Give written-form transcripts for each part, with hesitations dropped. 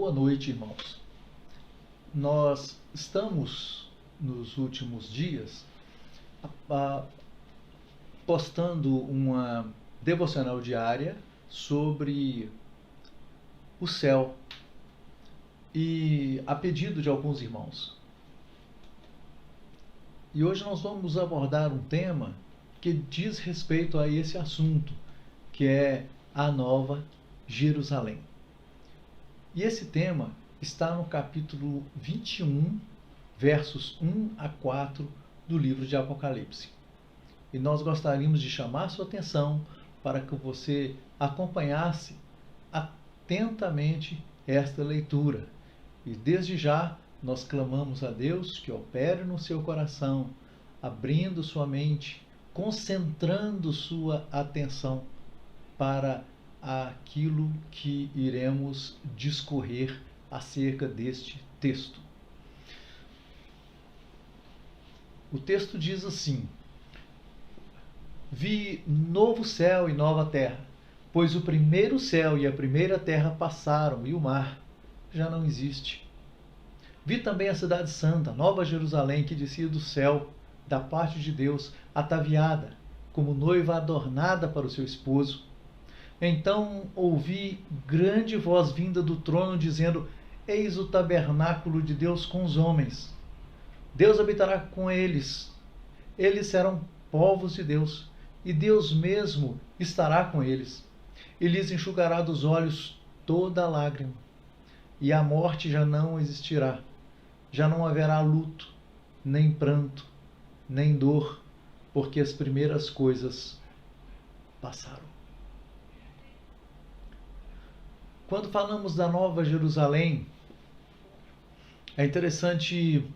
Boa noite, irmãos. Nós estamos, nos últimos dias, postando uma devocional diária sobre o céu e a pedido de alguns irmãos. E hoje nós vamos abordar um tema que diz respeito a esse assunto, que é a Nova Jerusalém. E esse tema está no capítulo 21, versos 1 a 4 do livro de Apocalipse. E nós gostaríamos de chamar sua atenção para que você acompanhasse atentamente esta leitura. E desde já nós clamamos a Deus que opere no seu coração, abrindo sua mente, concentrando sua atenção para aquilo que iremos discorrer acerca deste texto. O texto diz assim: Vi novo céu e nova terra, pois o primeiro céu e a primeira terra passaram e o mar já não existe. Vi também a cidade santa, Nova Jerusalém, que descia do céu, da parte de Deus, ataviada, como noiva adornada para o seu esposo. Então ouvi grande voz vinda do trono, dizendo: Eis o tabernáculo de Deus com os homens. Deus habitará com eles. Eles serão povos de Deus, e Deus mesmo estará com eles. E lhes enxugará dos olhos toda lágrima. E a morte já não existirá. Já não haverá luto, nem pranto, nem dor, porque as primeiras coisas passaram. Quando falamos da Nova Jerusalém, é interessante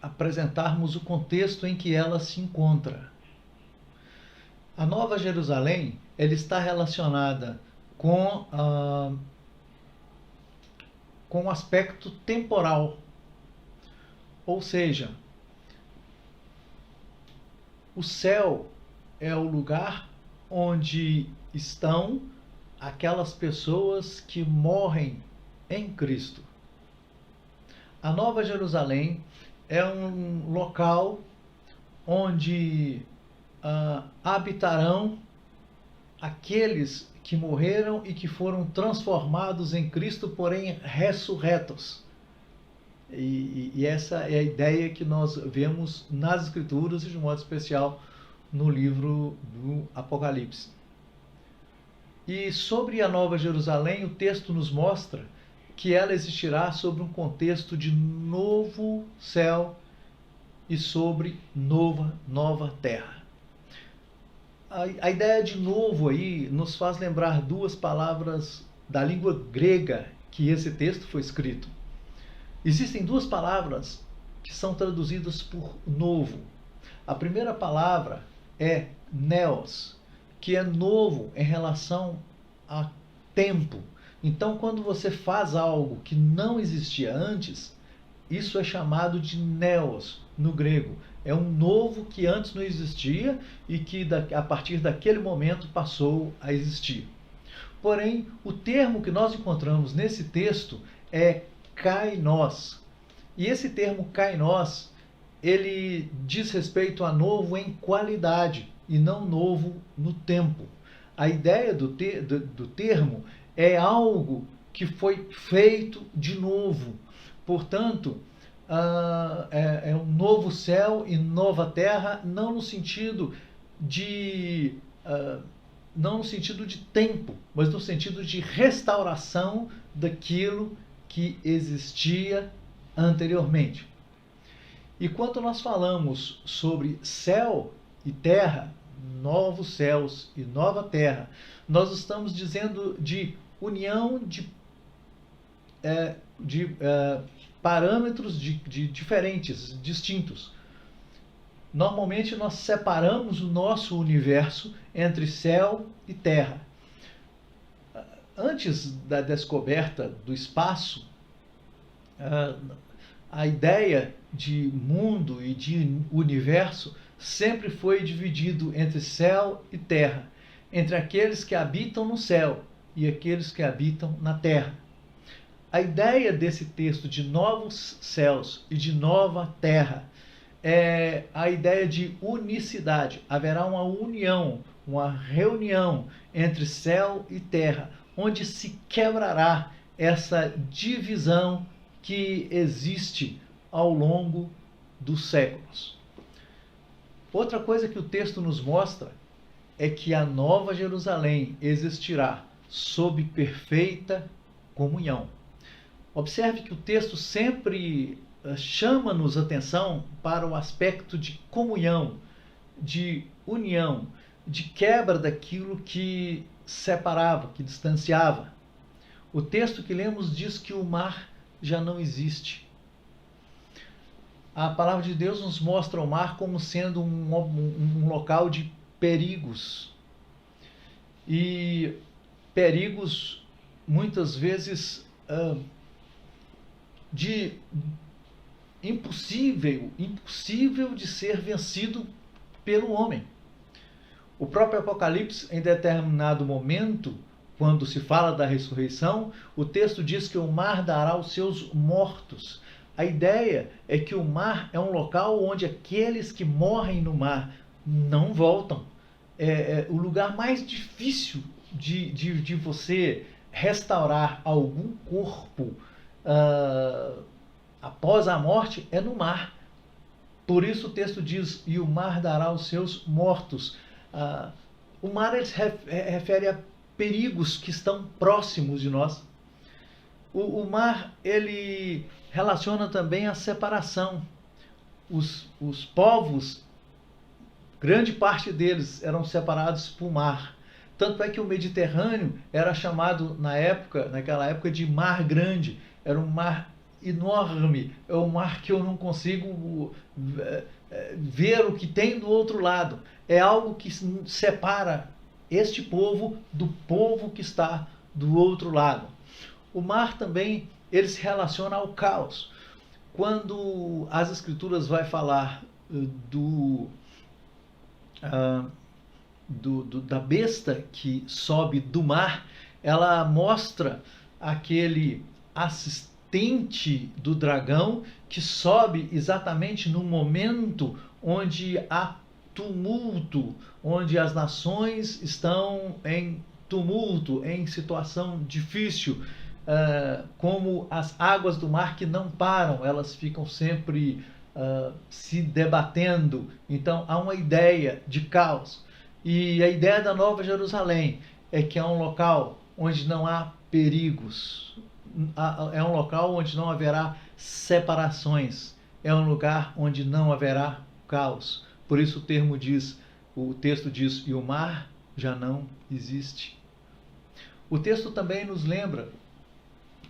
apresentarmos o contexto em que ela se encontra. A Nova Jerusalém, ela está relacionada com o aspecto temporal. Ou seja, o céu é o lugar onde estão aquelas pessoas que morrem em Cristo. A Nova Jerusalém é um local onde habitarão aqueles que morreram e que foram transformados em Cristo, porém ressurretos. E essa é a ideia que nós vemos nas Escrituras e de modo especial no livro do Apocalipse. E sobre a Nova Jerusalém, o texto nos mostra que ela existirá sobre um contexto de novo céu e sobre nova terra. A ideia de novo aí nos faz lembrar duas palavras da língua grega que esse texto foi escrito. Existem duas palavras que são traduzidas por novo. A primeira palavra é neos, que é novo em relação a tempo. Então, quando você faz algo que não existia antes, isso é chamado de neos no grego. É um novo que antes não existia e que a partir daquele momento passou a existir. Porém, o termo que nós encontramos nesse texto é kainos. E esse termo kainos, ele diz respeito a novo em qualidade e não novo no tempo. A ideia do termo é algo que foi feito de novo. Portanto, é um novo céu e nova terra, não no sentido de tempo, mas no sentido de restauração daquilo que existia anteriormente. E quando nós falamos sobre céu e terra, novos céus e nova terra, nós estamos dizendo de união de parâmetros diferentes, distintos. Normalmente nós separamos o nosso universo entre céu e terra. Antes da descoberta do espaço, a ideia de mundo e de universo sempre foi dividido entre céu e terra, entre aqueles que habitam no céu e aqueles que habitam na terra. A ideia desse texto de novos céus e de nova terra é a ideia de unicidade. Haverá uma união, uma reunião entre céu e terra, onde se quebrará essa divisão que existe ao longo dos séculos. Outra coisa que o texto nos mostra é que a Nova Jerusalém existirá sob perfeita comunhão. Observe que o texto sempre chama-nos atenção para o aspecto de comunhão, de união, de quebra daquilo que separava, que distanciava. O texto que lemos diz que o mar já não existe. A palavra de Deus nos mostra o mar como sendo um local de perigos. E perigos, muitas vezes, de impossível de ser vencido pelo homem. O próprio Apocalipse, em determinado momento, quando se fala da ressurreição, o texto diz que o mar dará os seus mortos. A ideia é que o mar é um local onde aqueles que morrem no mar não voltam. É o lugar mais difícil de você restaurar algum corpo após a morte é no mar. Por isso o texto diz, e o mar dará os seus mortos. O mar ele se refere a perigos que estão próximos de nós. O mar ele relaciona também a separação. Os povos, grande parte deles eram separados por mar. Tanto é que o Mediterrâneo era chamado naquela época de Mar Grande. Era um mar enorme, é um mar que eu não consigo ver o que tem do outro lado. É algo que separa este povo do povo que está do outro lado. O mar também ele se relaciona ao caos. Quando as Escrituras vai falar da besta que sobe do mar, ela mostra aquele assistente do dragão que sobe exatamente no momento onde há tumulto, onde as nações estão em tumulto, em situação difícil, como as águas do mar que não param, elas ficam sempre se debatendo. Então há uma ideia de caos. E a ideia da Nova Jerusalém é que é um local onde não há perigos, é um local onde não haverá separações, é um lugar onde não haverá caos. Por isso o texto diz, e o mar já não existe. O texto também nos lembra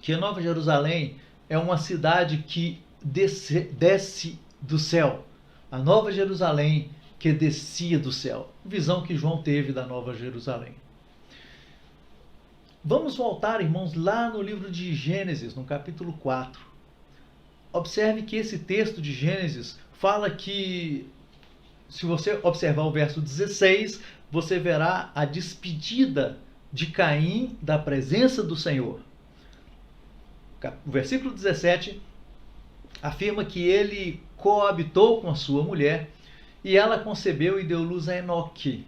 que a Nova Jerusalém é uma cidade que desce do céu. A Nova Jerusalém que descia do céu. Visão que João teve da Nova Jerusalém. Vamos voltar, irmãos, lá no livro de Gênesis, no capítulo 4. Observe que esse texto de Gênesis fala que, se você observar o verso 16, você verá a despedida de Caim da presença do Senhor. O versículo 17 afirma que ele coabitou com a sua mulher e ela concebeu e deu luz a Enoque.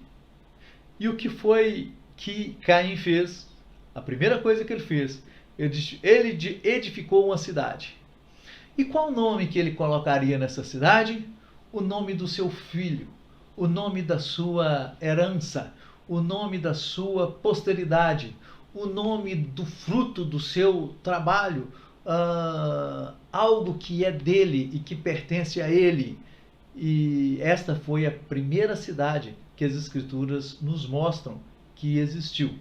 E o que foi que Caim fez? A primeira coisa que ele fez, ele edificou uma cidade. E qual nome que ele colocaria nessa cidade? O nome do seu filho, o nome da sua herança, o nome da sua posteridade, o nome do fruto do seu trabalho, algo que é dele e que pertence a ele. E esta foi a primeira cidade que as Escrituras nos mostram que existiu.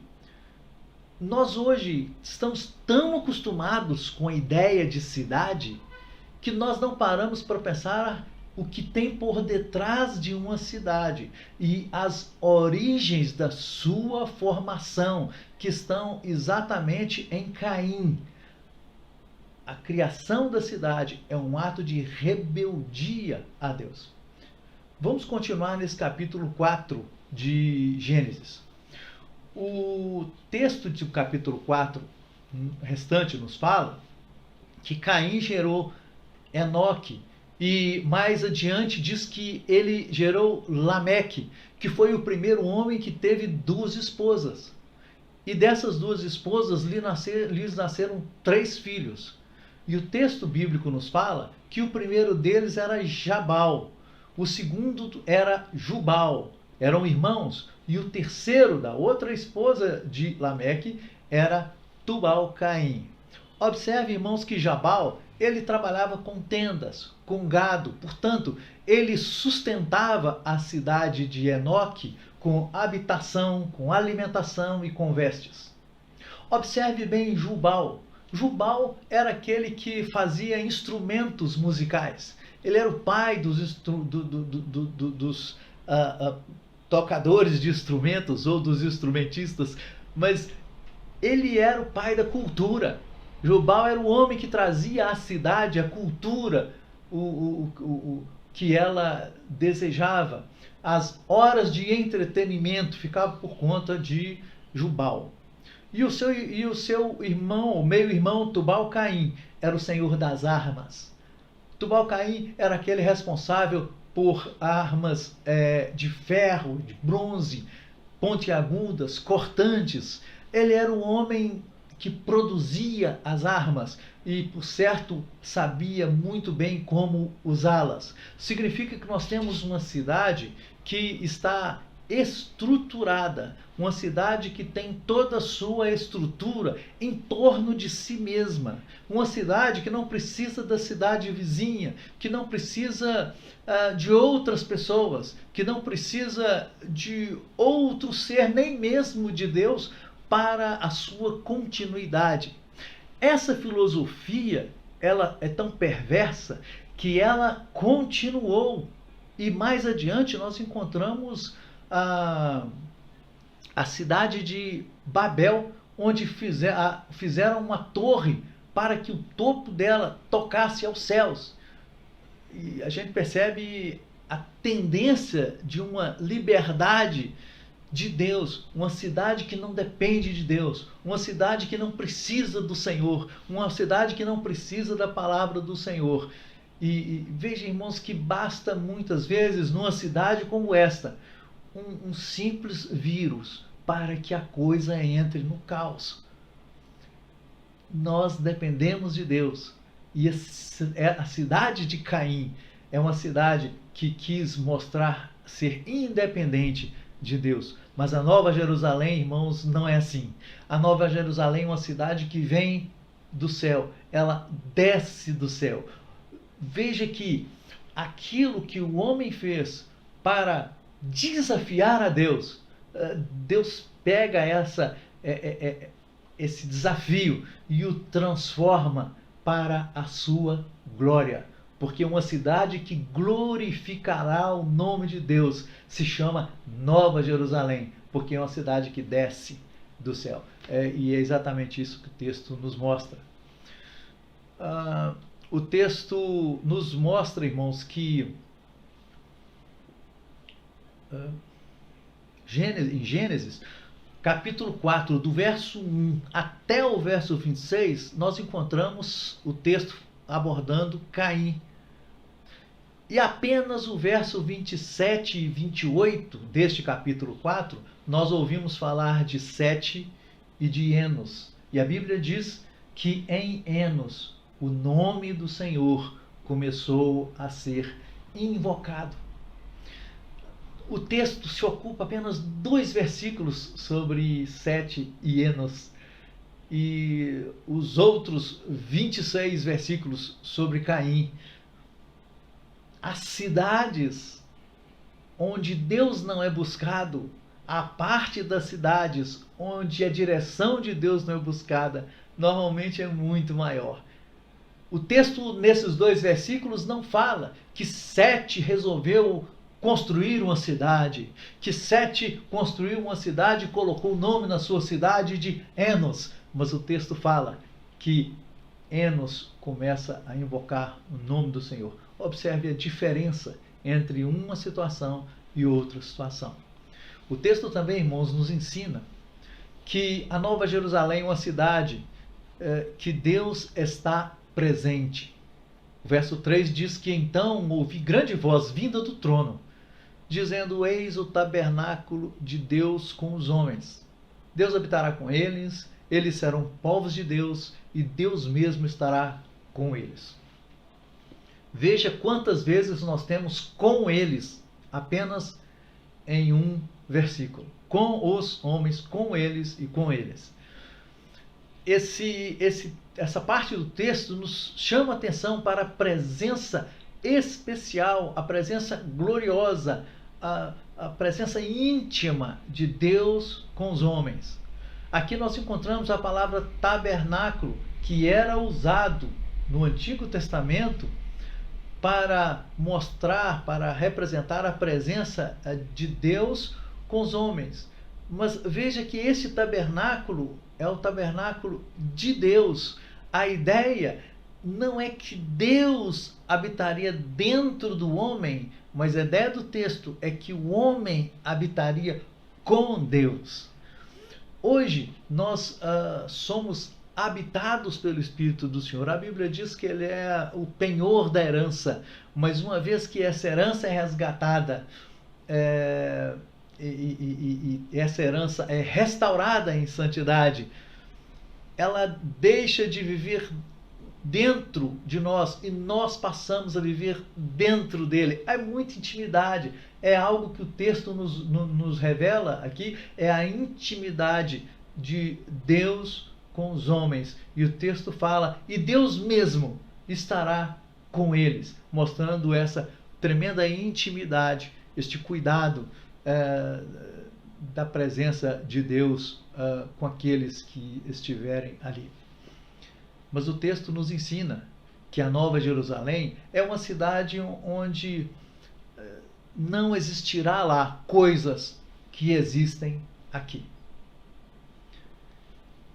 Nós hoje estamos tão acostumados com a ideia de cidade que nós não paramos para pensar o que tem por detrás de uma cidade e as origens da sua formação, que estão exatamente em Caim. A criação da cidade é um ato de rebeldia a Deus. Vamos continuar nesse capítulo 4 de Gênesis. O texto do capítulo 4 restante nos fala que Caim gerou Enoque, e mais adiante diz que ele gerou Lameque, que foi o primeiro homem que teve 2 esposas. E dessas 2 esposas lhes nasceram 3 filhos. E o texto bíblico nos fala que o primeiro deles era Jabal, o segundo era Jubal, eram irmãos, e o terceiro da outra esposa de Lameque era Tubal-Caim. Observe, irmãos, que Jabal, ele trabalhava com tendas, com gado, portanto, ele sustentava a cidade de Enoque com habitação, com alimentação e com vestes. Observe bem Jubal. Jubal era aquele que fazia instrumentos musicais. Ele era o pai dos tocadores de instrumentos ou dos instrumentistas, mas ele era o pai da cultura. Jubal era o homem que trazia à cidade a cultura, que ela desejava. As horas de entretenimento ficavam por conta de Jubal. E o seu irmão, o meio-irmão Tubal-Caim, era o senhor das armas. Tubal-Caim era aquele responsável por armas de ferro, de bronze, pontiagudas, cortantes. Ele era um homem que produzia as armas e, por certo, sabia muito bem como usá-las. Significa que nós temos uma cidade que está estruturada, uma cidade que tem toda a sua estrutura em torno de si mesma, uma cidade que não precisa da cidade vizinha, que não precisa de outras pessoas, que não precisa de outro ser, nem mesmo de Deus, para a sua continuidade. Essa filosofia, ela é tão perversa que ela continuou, e mais adiante nós encontramos a cidade de Babel, onde fizeram uma torre para que o topo dela tocasse aos céus. E a gente percebe a tendência de uma liberdade de Deus, uma cidade que não depende de Deus, uma cidade que não precisa do Senhor, uma cidade que não precisa da palavra do Senhor. E veja, irmãos, que basta muitas vezes numa cidade como esta um simples vírus para que a coisa entre no caos. Nós dependemos de Deus, e a cidade de Caim é uma cidade que quis mostrar ser independente de Deus. Mas a Nova Jerusalém, irmãos, não é assim. A Nova Jerusalém é uma cidade que vem do céu, ela desce do céu. Veja que aquilo que o homem fez para desafiar a Deus, Deus pega esse desafio e o transforma para a sua glória. Porque uma cidade que glorificará o nome de Deus se chama Nova Jerusalém, porque é uma cidade que desce do céu. E é exatamente isso que o texto nos mostra. O texto nos mostra, irmãos, que em Gênesis, capítulo 4, do verso 1 até o verso 26, nós encontramos o texto abordando Caim. E apenas o verso 27 e 28 deste capítulo 4, nós ouvimos falar de Sete e de Enos. E a Bíblia diz que em Enos o nome do Senhor começou a ser invocado. O texto se ocupa apenas 2 versículos sobre Sete e Enos, e os outros 26 versículos sobre Caim. As cidades onde Deus não é buscado, a parte das cidades onde a direção de Deus não é buscada, normalmente é muito maior. O texto nesses 2 versículos não fala que Sete resolveu construir uma cidade, que Sete construiu uma cidade e colocou o nome na sua cidade de Enos, mas o texto fala que Enos começa a invocar o nome do Senhor. Observe a diferença entre uma situação e outra situação. O texto também, irmãos, nos ensina que a Nova Jerusalém é uma cidade que Deus está presente. O verso 3 diz que então ouvi grande voz vinda do trono, dizendo: eis o tabernáculo de Deus com os homens. Deus habitará com eles, eles serão povos de Deus e Deus mesmo estará com eles. Veja quantas vezes nós temos com eles apenas em um versículo. Com os homens, com eles e com eles. Essa parte do texto nos chama a atenção para a presença especial, a presença gloriosa, a presença íntima de Deus com os homens. Aqui nós encontramos a palavra tabernáculo, que era usado no Antigo Testamento para mostrar, para representar a presença de Deus com os homens. Mas veja que esse tabernáculo é o tabernáculo de Deus. A ideia não é que Deus habitaria dentro do homem, mas a ideia do texto é que o homem habitaria com Deus. Hoje nós somos habitados pelo Espírito do Senhor. A Bíblia diz que Ele é o penhor da herança, mas uma vez que essa herança é resgatada, e essa herança é restaurada em santidade, ela deixa de viver dentro de nós e nós passamos a viver dentro dele. É muita intimidade, é algo que o texto nos revela aqui, é a intimidade de Deus com os homens. E o texto fala, e Deus mesmo estará com eles, mostrando essa tremenda intimidade, este cuidado da presença de Deus com aqueles que estiverem ali. Mas o texto nos ensina que a Nova Jerusalém é uma cidade onde não existirá lá coisas que existem aqui.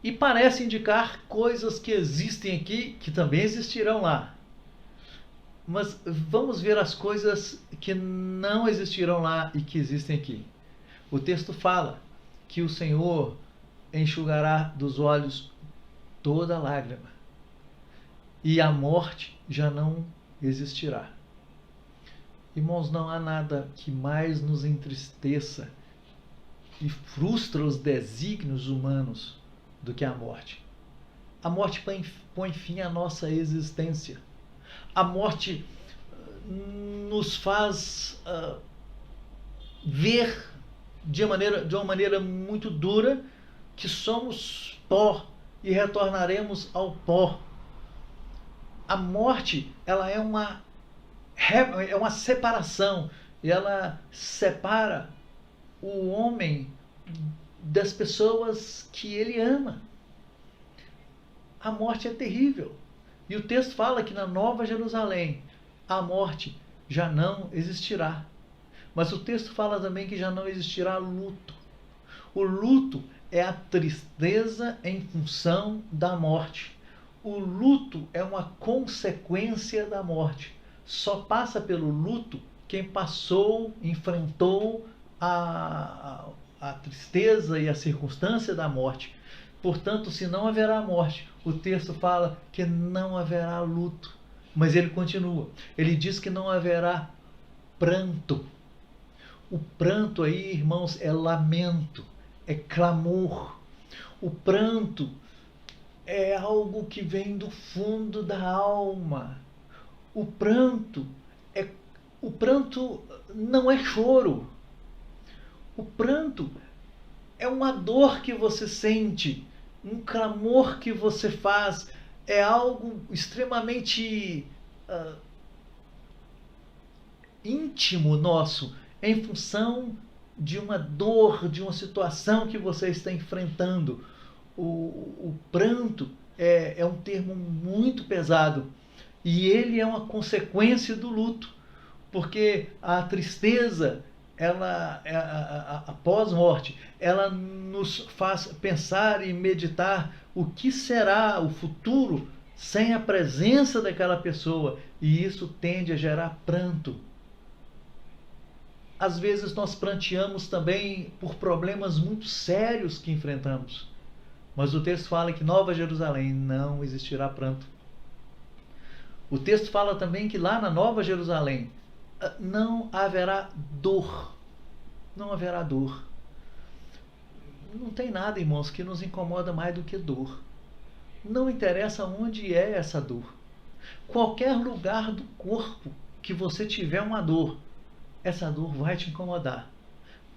E parece indicar coisas que existem aqui que também existirão lá. Mas vamos ver as coisas que não existirão lá e que existem aqui. O texto fala que o Senhor enxugará dos olhos toda lágrima e a morte já não existirá. Irmãos, não há nada que mais nos entristeça e frustra os desígnios humanos do que a morte. A morte põe fim à nossa existência. A morte nos faz ver de uma maneira muito dura que somos pó e retornaremos ao pó. A morte, ela é uma separação, e ela separa o homem das pessoas que ele ama. A morte é terrível. E o texto fala que na Nova Jerusalém a morte já não existirá. Mas o texto fala também que já não existirá luto. O luto é a tristeza em função da morte. O luto é uma consequência da morte. Só passa pelo luto quem passou, enfrentou a tristeza e a circunstância da morte. Portanto, se não haverá morte, o texto fala que não haverá luto. Mas ele continua. Ele diz que não haverá pranto. O pranto aí, irmãos, é lamento, é clamor. O pranto é algo que vem do fundo da alma. O pranto não é choro. O pranto é uma dor que você sente, um clamor que você faz, é algo extremamente íntimo nosso, em função de uma dor, de uma situação que você está enfrentando. O pranto é um termo muito pesado e ele é uma consequência do luto, porque a tristeza, após morte, ela nos faz pensar e meditar o que será o futuro sem a presença daquela pessoa, e isso tende a gerar pranto. Às vezes nós pranteamos também por problemas muito sérios que enfrentamos. Mas o texto fala que Nova Jerusalém não existirá pranto. O texto fala também que lá na Nova Jerusalém não haverá dor. Não haverá dor. Não tem nada, irmãos, que nos incomoda mais do que dor. Não interessa onde é essa dor. Qualquer lugar do corpo que você tiver uma dor, essa dor vai te incomodar.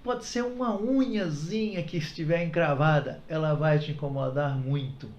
Pode ser uma unhazinha que estiver encravada, ela vai te incomodar muito.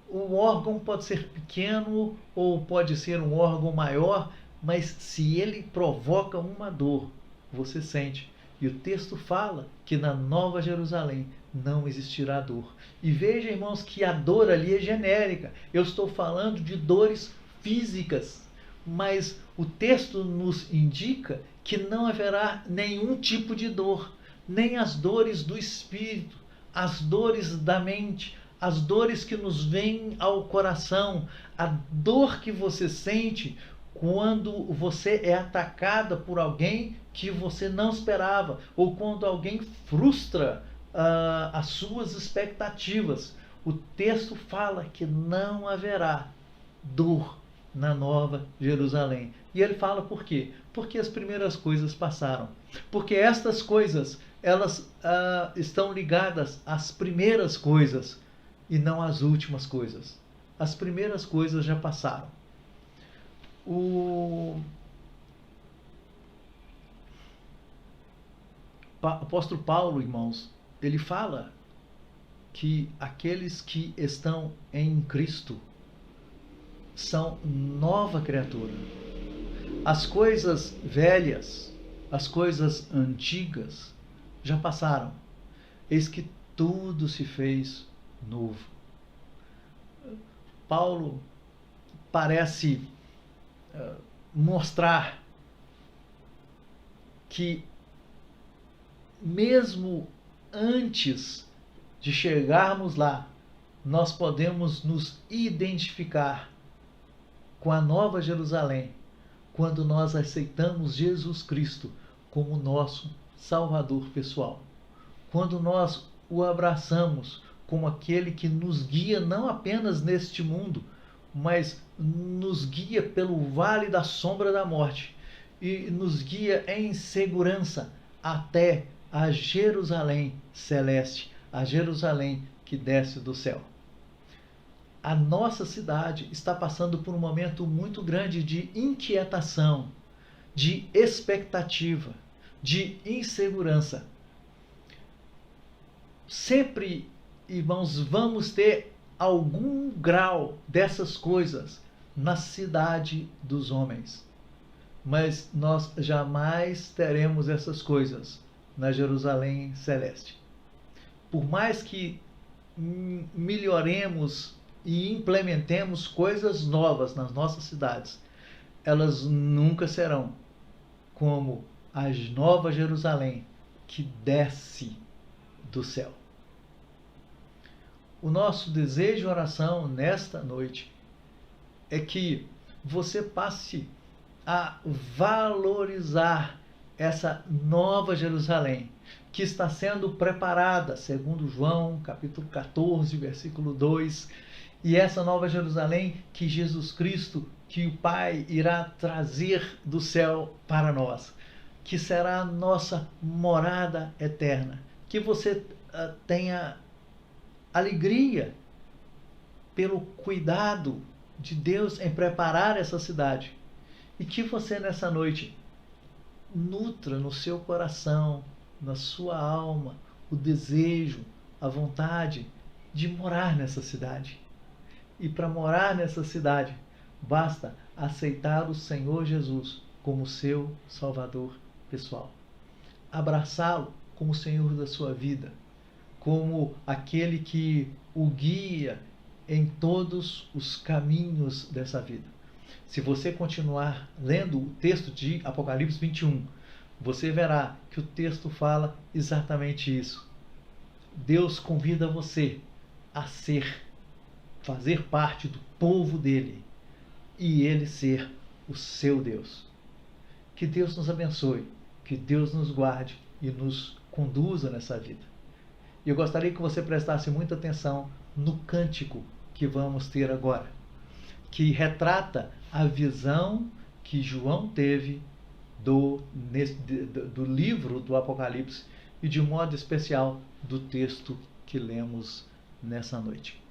O órgão pode ser pequeno ou pode ser um órgão maior, mas se ele provoca uma dor, você sente. E o texto fala que na Nova Jerusalém não existirá dor. E veja, irmãos, que a dor ali é genérica. Eu estou falando de dores físicas, mas o texto nos indica que não haverá nenhum tipo de dor, nem as dores do espírito, as dores da mente, as dores que nos vêm ao coração, a dor que você sente quando você é atacada por alguém que você não esperava, ou quando alguém frustra as suas expectativas. O texto fala que não haverá dor na Nova Jerusalém. E ele fala por quê? Porque as primeiras coisas passaram. Porque estas coisas, elas estão ligadas às primeiras coisas e não às últimas coisas. As primeiras coisas já passaram. O apóstolo Paulo, irmãos, ele fala que aqueles que estão em Cristo são nova criatura. As coisas velhas, as coisas antigas já passaram. Eis que tudo se fez novo. Paulo parece mostrar que mesmo antes de chegarmos lá, nós podemos nos identificar com a Nova Jerusalém quando nós aceitamos Jesus Cristo como nosso Salvador pessoal. Quando nós o abraçamos como aquele que nos guia não apenas neste mundo, mas nos guia pelo vale da sombra da morte e nos guia em segurança até a Jerusalém celeste, a Jerusalém que desce do céu. A nossa cidade está passando por um momento muito grande de inquietação, de expectativa, de insegurança. Sempre, irmãos, vamos ter algum grau dessas coisas na cidade dos homens. Mas nós jamais teremos essas coisas na Jerusalém celeste. Por mais que melhoremos e implementemos coisas novas nas nossas cidades, elas nunca serão como a Nova Jerusalém que desce do céu. O nosso desejo e oração nesta noite é que você passe a valorizar essa Nova Jerusalém que está sendo preparada, segundo João, capítulo 14, versículo 2, e essa Nova Jerusalém que Jesus Cristo, que o Pai irá trazer do céu para nós, que será a nossa morada eterna. Que você tenha alegria pelo cuidado de Deus em preparar essa cidade. E que você nessa noite nutra no seu coração, na sua alma, o desejo, a vontade de morar nessa cidade. E para morar nessa cidade, basta aceitar o Senhor Jesus como seu Salvador pessoal. Abraçá-lo como o Senhor da sua vida, como aquele que o guia em todos os caminhos dessa vida. Se você continuar lendo o texto de Apocalipse 21, você verá que o texto fala exatamente isso. Deus convida você a fazer parte do povo dele e ele ser o seu Deus. Que Deus nos abençoe, que Deus nos guarde e nos conduza nessa vida. E eu gostaria que você prestasse muita atenção no cântico que vamos ter agora, que retrata a visão que João teve do livro do Apocalipse e, de modo especial, do texto que lemos nessa noite.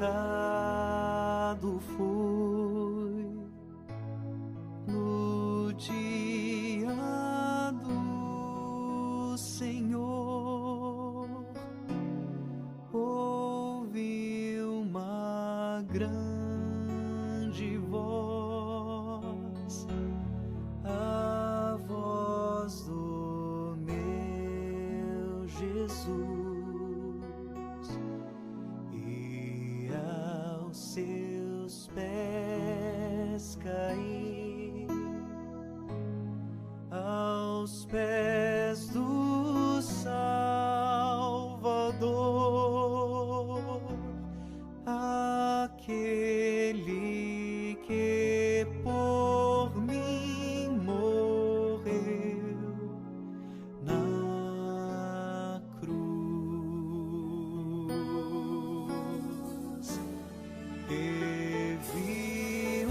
Arrebatado fui no dia do Senhor, ouvi uma grande voz, a voz do meu Jesus. Seus pés caí, aos pés do Salvador, aquele que por mim morreu na cruz. E vi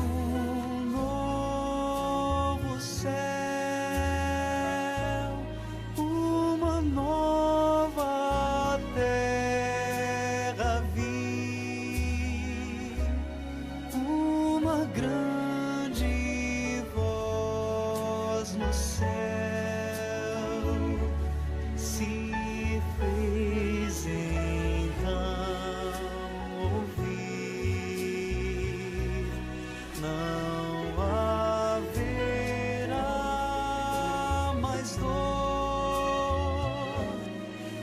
novo céu, uma nova terra, vi uma grande voz no céu, se fez então ouvir. Não haverá mais dor,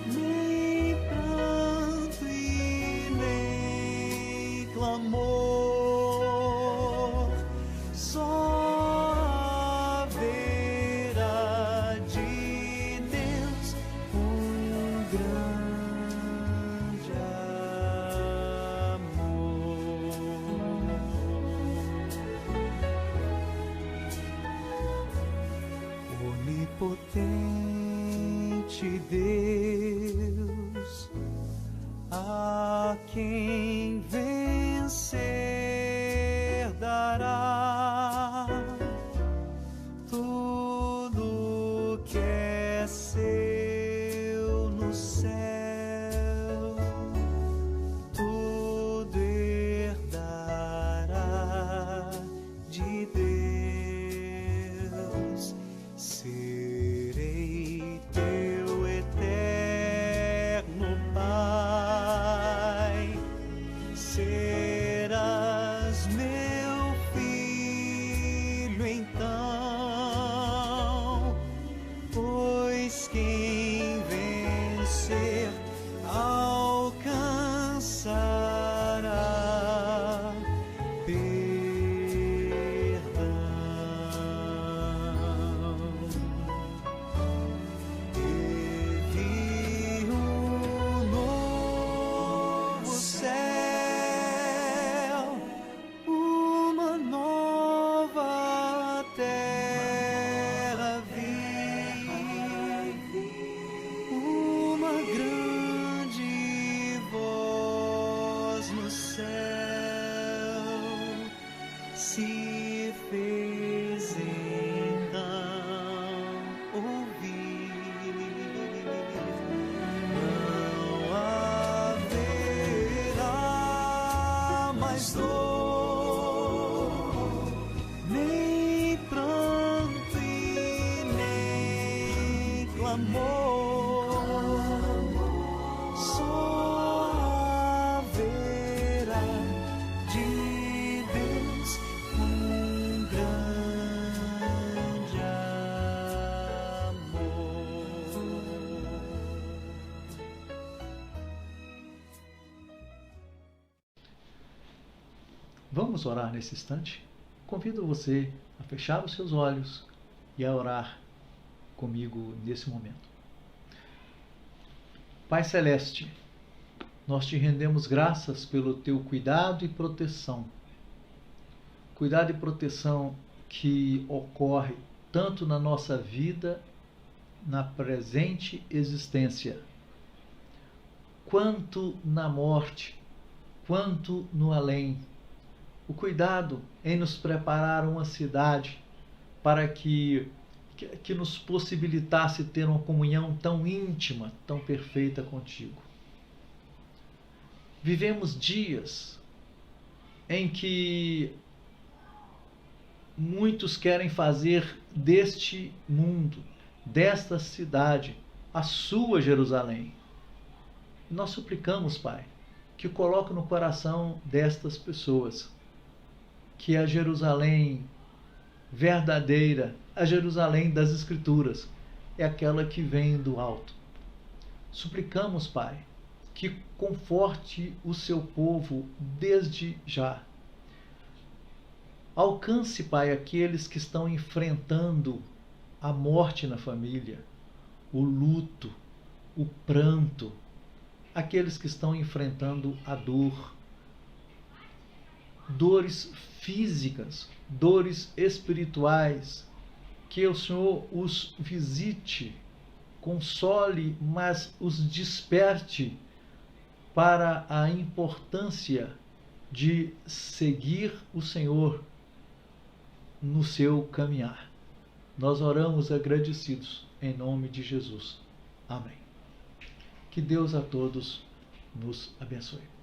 nem pranto e nem clamor, só haverá de Deus grande amor. Onipotente Deus, a quem vencer dará tudo que é seu no céu, tudo herdará de Deus. Serei teu eterno Pai, serás meu filho então, pois quem vencer alcançará se fez então ouvir. Não haverá mais dor, nem pranto e nem clamor, só haverá de Deus grande amor. Vamos orar nesse instante? Convido você a fechar os seus olhos e a orar comigo nesse momento. Pai Celeste, nós te rendemos graças pelo teu cuidado e proteção. Cuidado e proteção que ocorre tanto na nossa vida, na presente existência, quanto na morte, quanto no além. O cuidado em nos preparar uma cidade para que nos possibilitasse ter uma comunhão tão íntima, tão perfeita contigo. Vivemos dias em que muitos querem fazer deste mundo, desta cidade, a sua Jerusalém. Nós suplicamos, Pai, que coloque no coração destas pessoas que a Jerusalém verdadeira, a Jerusalém das Escrituras, é aquela que vem do alto. Suplicamos, Pai, que conforte o seu povo desde já. Alcance, Pai, aqueles que estão enfrentando a morte na família, o luto, o pranto, aqueles que estão enfrentando a dor, dores físicas, dores espirituais, que o Senhor os visite, console, mas os desperte para a importância de seguir o Senhor no seu caminhar. Nós oramos agradecidos em nome de Jesus. Amém. Que Deus a todos nos abençoe.